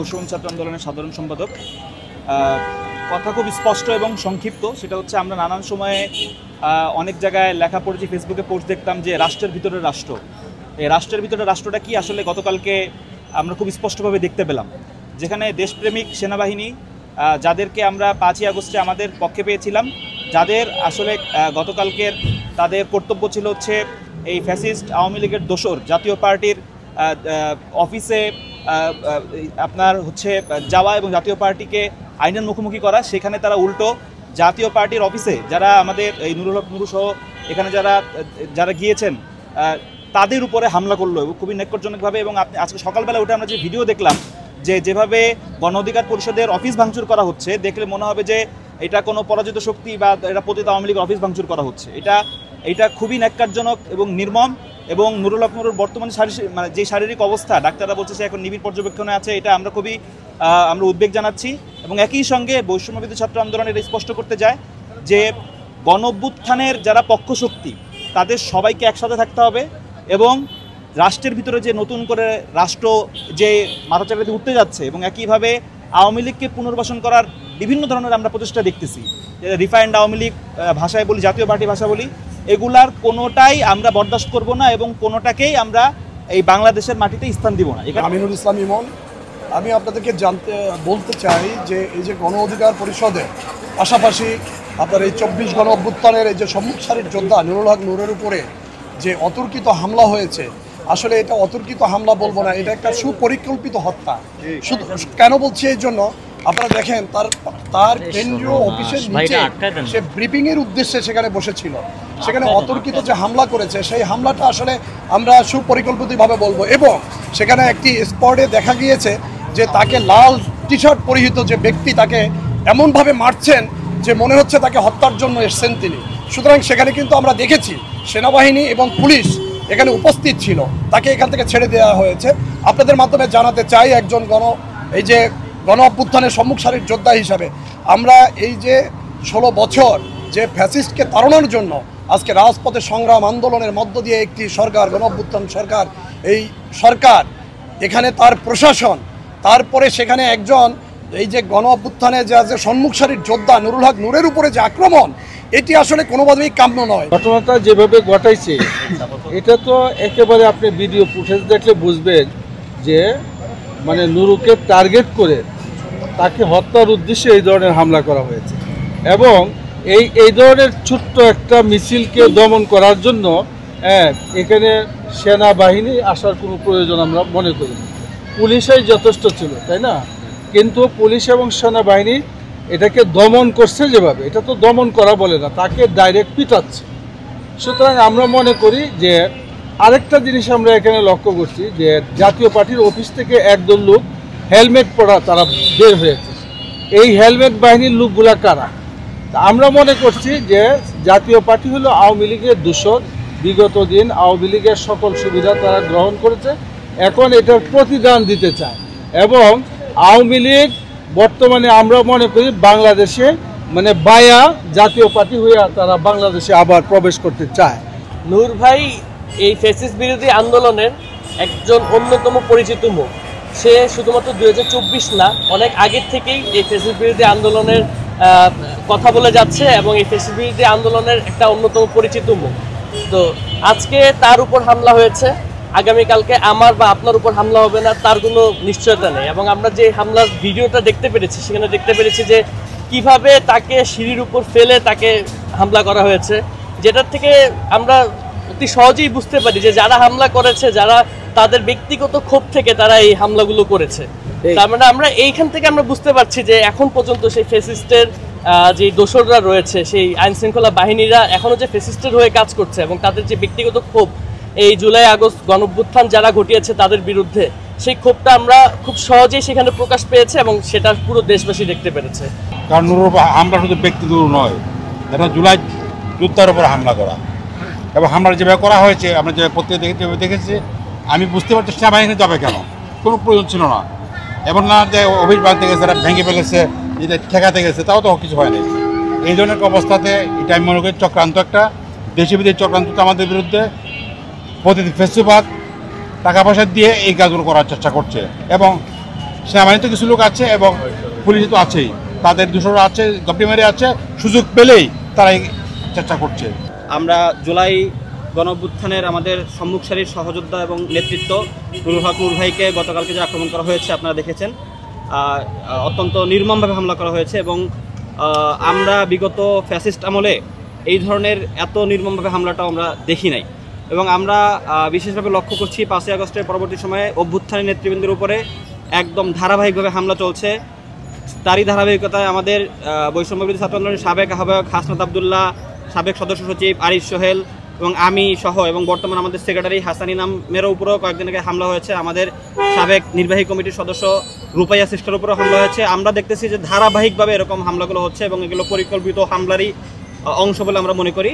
বৈষম্য ছাত্র আন্দোলনের সাধারণ সম্পাদক। কথা খুব স্পষ্ট এবং সংক্ষিপ্ত, সেটা হচ্ছে আমরা নানান সময়ে অনেক জায়গায় লেখা পড়েছি, ফেসবুকে পোস্ট দেখতাম যে রাষ্ট্রের ভিতরে রাষ্ট্র। এই রাষ্ট্রের ভিতরে রাষ্ট্রটা কি আসলে গতকালকে আমরা খুব স্পষ্টভাবে দেখতে পেলাম, যেখানে দেশপ্রেমিক সেনাবাহিনী যাদেরকে আমরা 5ই আগস্টে আমাদের পক্ষে পেয়েছিলাম, যাদের আসলে গতকালকের তাদের কর্তব্য ছিল হচ্ছে এই ফ্যাসিস্ট আওয়ামী লীগের দোসর জাতীয় পার্টির অফিসে আপনার হচ্ছে যাওয়া এবং জাতীয় পার্টিকে আইনের মুখোমুখি করা, সেখানে তারা উল্টো জাতীয় পার্টির অফিসে যারা আমাদের এই নুরুল হক নুরু সহ এখানে যারা গিয়েছেন তাদের উপরে হামলা করলো এবং খুবই ন্যাক্কারজনকভাবে। এবং আজকে সকালবেলা উঠে আমরা যে ভিডিও দেখলাম যেভাবে গণ অধিকার পরিষদের অফিস ভাঙচুর করা হচ্ছে, দেখলে মনে হবে যে এটা কোনো পরাজিত শক্তি বা এটা পতিত আওয়ামী লীগের অফিস ভাঙচুর করা হচ্ছে। এটা খুবই ন্যাক্কারজনক এবং নির্মম। এবং নুরুল হক নুরুর বর্তমানে যে শারীরিক অবস্থা, ডাক্তাররা বলছে সে এখন নিবিড় পর্যবেক্ষণে আছে, এটা আমরা খুবই উদ্বেগ জানাচ্ছি। এবং একই সঙ্গে বৈষম্যবিরোধী ছাত্র আন্দোলনের স্পষ্ট করতে যায় যে গণ অভ্যুত্থানের যারা পক্ষশক্তি তাদের সবাইকে একসাথে থাকতে হবে এবং রাষ্ট্রের ভিতরে যে নতুন করে রাষ্ট্র যে মাথাচাড়া দিয়ে উঠতে যাচ্ছে এবং একইভাবে আওয়ামী লীগকে পুনর্বাসন করার বিভিন্ন ধরনের আমরা প্রচেষ্টা দেখতেছি, রিফাইন্ড আওয়ামী লীগ ভাষায় বলি, জাতীয় পার্টি ভাষা বলি, এগুলার কোনোটাই আমরা বরদাস্ত করব না এবং কোনোটাকেই আমরা এই বাংলাদেশের মাটিতে স্থান দিব না। আমিনুল ইসলাম ইমন, আমি আপনাদেরকে বলতে চাই যে এই যে গণ অধিকার পরিষদের পাশাপাশি আপনার এই 24 গণ অভ্যুত্থানের এই যে সম্মুখ সারির যোদ্ধা নুরুল হক নুরের উপরে যে অতর্কিত হামলা হয়েছে, আসলে এটা অতর্কিত হামলা বলবো না, এটা একটা সুপরিকল্পিত হত্যা। শুধু কেন বলছি এই জন্য, আপনারা দেখেন তার কেন্দ্রীয় অফিসের নিচে সে ব্রিফিংয়ের উদ্দেশ্যে সেখানে বসেছিল, সেখানে অতর্কিত যে হামলা করেছে সেই হামলাটা আসলে আমরা সুপরিকল্পিতভাবে বলবো। এবং সেখানে একটি স্পটে দেখা গিয়েছে যে তাকে লাল টি শার্ট পরিহিত যে ব্যক্তি তাকে এমনভাবে মারছেন যে মনে হচ্ছে তাকে হত্যার জন্য এসছেন তিনি। সুতরাং সেখানে কিন্তু আমরা দেখেছি সেনাবাহিনী এবং পুলিশ এখানে উপস্থিত ছিল, তাকে এখান থেকে ছেড়ে দেওয়া হয়েছে। আপনাদের মাধ্যমে জানাতে চাই একজন গণ অভ্যুত্থানের সম্মুখ সারির যোদ্ধা হিসাবে আমরা এই যে 16 বছর যে ফ্যাসিস্টকে তাড়ানোর জন্য আজকে রাজপথে সংগ্রাম আন্দোলনের মধ্য দিয়ে একটি সরকার, গণ অভ্যুত্থান সরকার, এই সরকার এখানে তার প্রশাসন, তারপরে সেখানে একজন এই যে গণ অভ্যুত্থানে যে সম্মুখ সারির যোদ্ধা নুরুল হক নুরের উপরে যে আক্রমণ, এটি আসলে কোনোভাবেই কাম্য নয়। ঘটনাটা যেভাবে ঘটাইছে এটা তো একেবারে আপনি ভিডিও ফুটেজ দেখলে বুঝবেন যে মানে নুরুকে টার্গেট করে তাকে হত্যার উদ্দেশ্যে এই ধরনের হামলা করা হয়েছে। এবং এই ধরনের ছোট্ট একটা মিছিলকে দমন করার জন্য এখানে সেনাবাহিনী আসার কোনো প্রয়োজন আমরা মনে করি না, পুলিশই যথেষ্ট ছিল, তাই না? কিন্তু পুলিশ এবং সেনাবাহিনী এটাকে দমন করছে যেভাবে, এটা তো দমন করা বলে না, তাকে ডাইরেক্ট পিটাচ্ছে। সুতরাং আমরা মনে করি যে আরেকটা জিনিস আমরা এখানে লক্ষ্য করছি যে জাতীয় পার্টির অফিস থেকে একদল লোক হেলমেট পরা তারা বের হয়েছে। এই হেলমেট বাহিনীর লোকগুলা কারা? আমরা মনে করছি যে জাতীয় পার্টি হলো আওয়ামী লীগের দূষণ, বিগত দিন আওয়ামী লীগের সকল সুবিধা তারা গ্রহণ করেছে, এখন এটার প্রতিদান দিতে চায়। এবং আওয়ামী লীগ বর্তমানে আমরা মনে করি বাংলাদেশে মানে বায়া জাতীয় পার্টি হয়ে তারা বাংলাদেশে আবার প্রবেশ করতে চায়। নূর ভাই এই ফ্যাসিস্ট বিরোধী আন্দোলনের একজন অন্যতম পরিচিত মুখ। সে শুধুমাত্র 2024 না, অনেক আগের থেকেই এই ফ্যাসিস্ট বিরোধী আন্দোলনের কথা বলে যাচ্ছে এবং এই ফ্যাসিস্ট বিরোধী আন্দোলনের একটা অন্যতম পরিচিত মুখ। তো আজকে তার উপর হামলা হয়েছে, আগামীকালকে আমার বা আপনার উপর হামলা হবে না তার কোনো নিশ্চয়তা নেই। এবং আমরা যে হামলার ভিডিওটা দেখতে পেরেছি, সেখানে দেখতে পেরেছি যে কিভাবে তাকে সিঁড়ির উপর ফেলে তাকে হামলা করা হয়েছে, যেটার থেকে আমরা অতি সহজেই বুঝতে পারি যে যারা হামলা করেছে, যারা তাদের ব্যক্তিগত ক্ষোভ থেকে তারা এই হামলাগুলো করেছে। তার মানে আমরা এইখান থেকে আমরা বুঝতে পারছি যে এখন পর্যন্ত সেই ফ্যাসিস্টের যে দোসররা রয়েছে, সেই আইনশৃঙ্খলা বাহিনীরা এখনও যে ফ্যাসিস্টের হয়ে কাজ করছে এবং তাদের যে ব্যক্তিগত ক্ষোভ এই জুলাই আগস্ট গণঅভ্যুত্থান যারা ঘটিয়েছে তাদের বিরুদ্ধে, সেই ক্ষোভটা আমরা খুব সহজেই সেখানে প্রকাশ পেয়েছে এবং সেটা পুরো দেশবাসী দেখতে পেরেছে। কারণ হামলা শুধু ব্যক্তিগত নয়, এটা জুলাই যোদ্ধার উপর হামলা করা এবং হামলা যেভাবে করা হয়েছে আমরা যে প্রত্যেকে দেখেছি, আমি বুঝতে পারছি সেনাবাহিনী যাবে কেন, কোনো প্রয়োজন ছিল না। এমন না যে অফিস ভাঙতে গেছে, এটা ভেঙে ফেলেছে, এটা ঠেকাতে গেছে, তাও তো কিছু হয়নি। এই ধরনের অবস্থাতে এটা আমি মনে করি চক্রান্ত, একটা দেশি বিদেশি চক্রান্ত আমাদের বিরুদ্ধে। প্রতিদিন ফেস্টিভাল টাকা পয়সা দিয়ে এই কাজগুলো করার চেষ্টা করছে এবং সেনাবাহিনী তো কিছু লোক আছে এবং পুলিশ তো আছেই, তাদের দূষণ আছে, গপ্পিমারি আছে, সুযোগ পেলেই তারা এই চেষ্টা করছে। আমরা জুলাই গণঅভ্যুত্থানের আমাদের সম্মুখ সারির সহযোদ্ধা এবং নেতৃত্ব নুরুল হক নূর ভাইকে গতকালকে যে আক্রমণ করা হয়েছে আপনারা দেখেছেন, অত্যন্ত নির্মমভাবে হামলা করা হয়েছে এবং আমরা বিগত ফ্যাসিস্ট আমলে এই ধরনের এত নির্মমভাবে হামলাটা আমরা দেখি নাই এবং আমরা বিশেষভাবে লক্ষ্য করছি 5ই আগস্টের পরবর্তী সময়ে অভ্যুত্থানের নেতৃবৃন্দের উপরে একদম ধারাবাহিকভাবে হামলা চলছে। তারই ধারাবাহিকতায় আমাদের বৈষম্যবিরোধী ছাত্র আন্দোলনের সাবেক আহ্বায়ক হাসনাত আবদুল্লাহ, সাবেক সদস্য সচিব আরিফ সোহেল এবং আমি সহ এবং বর্তমান আমাদের সেক্রেটারি হাসানি নামের উপরেও কয়েকদিন আগে হামলা হয়েছে। আমাদের সাবেক নির্বাহী কমিটির সদস্য রূপাইয়া সিস্টার উপরেও হামলা হয়েছে। আমরা দেখতেছি যে ধারাবাহিকভাবে এরকম হামলাগুলো হচ্ছে এবং এগুলো পরিকল্পিত হামলারই অংশ বলে আমরা মনে করি।